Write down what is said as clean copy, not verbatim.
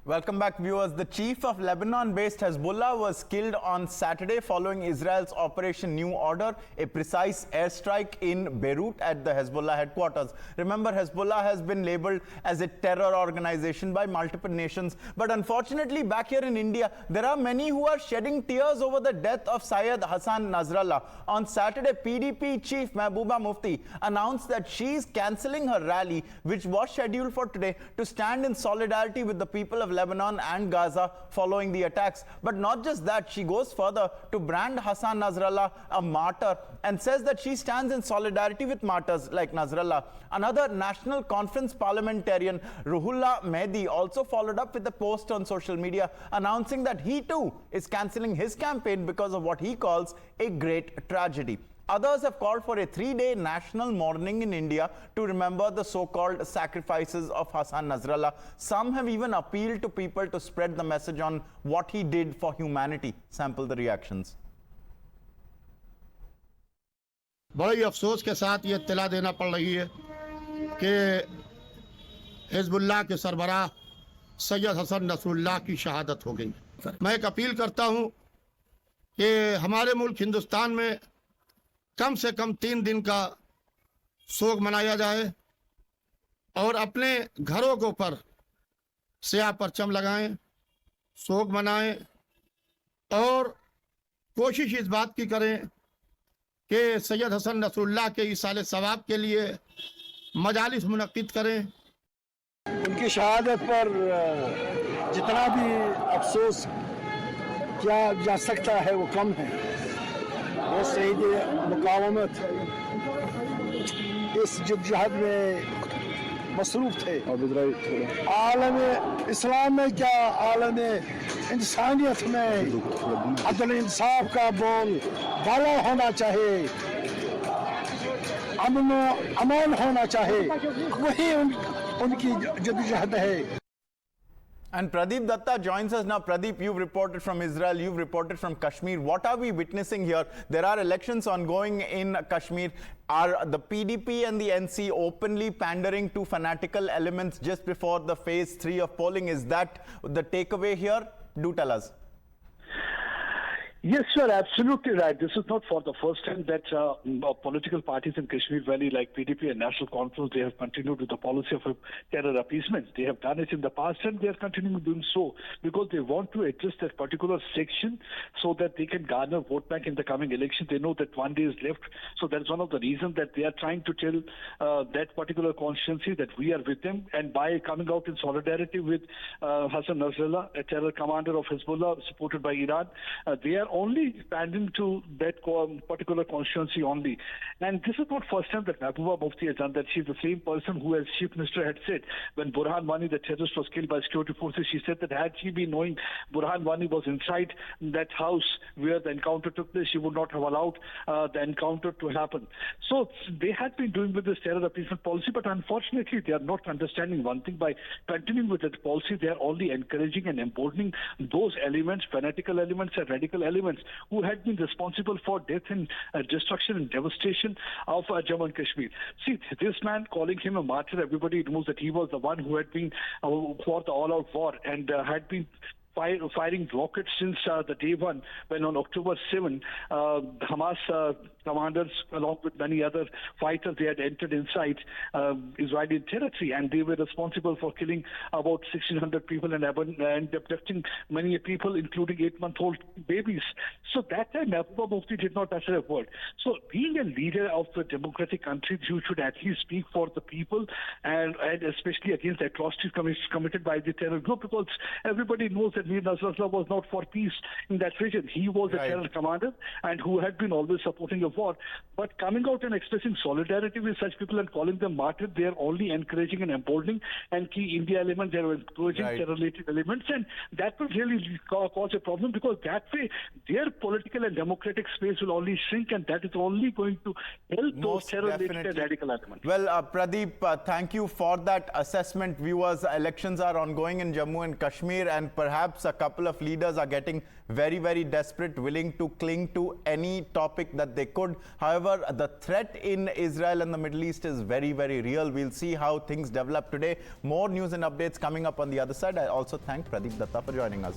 Welcome back, viewers. The chief of Lebanon-based Hezbollah was killed on Saturday following Israel's Operation New Order, a precise airstrike in Beirut at the Hezbollah headquarters. Remember, Hezbollah has been labeled as a terror organization by multiple nations. But unfortunately, back here in India, there are many who are shedding tears over the death of Syed Hassan Nasrallah. On Saturday, PDP Chief Mehbooba Mufti announced that she is cancelling her rally, which was scheduled for today, to stand in solidarity with the people of Lebanon and Gaza following the attacks. But not just that, she goes further to brand Hassan Nasrallah a martyr and says that she stands in solidarity with martyrs like Nasrallah. Another National Conference parliamentarian, Ruhullah Mehdi, also followed up with a post on social media announcing that he too is cancelling his campaign because of what he calls a great tragedy. Others have called for a 3-day national mourning in India to remember the so-called sacrifices of Hassan Nasrallah. Some have even appealed to people to spread the message on what he did for humanity. Sample the reactions. बड़े अफसोस के साथ ये इत्तला देना पड़ रही है कि हिजबुल्लाह के सरबराह सैयद हसन नसरुल्लाह की शहादत हो गई। मैं एक अपील करता हूँ कि हमारे मुल्क हिंदुस्तान में कम से कम 3 दिन का शोक मनाया जाए और अपने घरों के ऊपर स्याह परचम लगाएं, शोक मनाएं और कोशिश इस बात की करें कि सैयद हसन नसरुल्लाह के इसाले सवाब के लिए मजालिस मुनक्किद करें। उनकी शहादत पर जितना भी अफसोस किया जा सकता है वो कम है। वो शहीद मुकावमत इस जद्दोजहद में मसरूफ थे। आलम इस्लाम में क्या, आलम इंसानियत में अदल इंसाफ का बोल बाला होना चाहिए, अमन होना चाहिए, वही उनकी जद्दोजहद है। And Pradeep Datta joins us now. Pradeep, you've reported from Israel, you've reported from Kashmir. What are we witnessing here? There are elections ongoing in Kashmir. Are the PDP and the NC openly pandering to fanatical elements just before the phase 3 of polling? Is that the takeaway here? Do tell us. Yes, sir, absolutely right. This is not for the first time that political parties in Kashmir Valley like PDP and National Conference, they have continued with the policy of terror appeasement. They have done it in the past and they are continuing doing so because they want to address that particular section so that they can garner vote bank in the coming election. They know that 1 day is left. So that's one of the reasons that they are trying to tell that particular constituency that we are with them. And by coming out in solidarity with Hassan Nasrallah, a terror commander of Hezbollah supported by Iran, they are only pandering to that particular constituency only. And this is not first time that Mehbooba Mufti has done that. She's the same person who, as Chief Minister, had said when Burhan Wani, the terrorist, was killed by security forces, she said that had she been knowing Burhan Wani was inside that house where the encounter took place, she would not have allowed the encounter to happen. So they had been doing with this terror appeasement policy, but unfortunately they are not understanding one thing. By continuing with that policy, they are only encouraging and emboldening those elements, fanatical elements and radical elements who had been responsible for death and destruction and devastation of Jammu and Kashmir. See, this man, calling him a martyr, everybody knows that he was the one who had been for the all-out war and had been firing rockets since the day one, when on October 7, Hamas commanders, along with many other fighters, they had entered inside Israeli territory, and they were responsible for killing about 1,600 people and abducting many people, including 8-month-old babies. So that time, Mehbooba Mufti did not utter a word. So being a leader of a democratic country, you should at least speak for the people, and especially against the atrocities committed by the terror group, because everybody knows that Mir Nasrallah was not for peace in that region. He was a terror commander and who had been always supporting a war. But coming out and expressing solidarity with such people and calling them martyrs, they are only encouraging and emboldening and key India elements. They are encouraging terror-related elements, and that will really cause a problem, because that way their political and democratic space will only shrink, and that is only going to help those terror-related and radical elements. Well, Pradeep, thank you for that assessment. Viewers, elections are ongoing in Jammu and Kashmir, and perhaps a couple of leaders are getting very, very desperate, willing to cling to any topic that they could neighborhood. However, the threat in Israel and the Middle East is very, very real. We'll see how things develop today. More news and updates coming up on the other side. I also thank Pradeep Datta for joining us.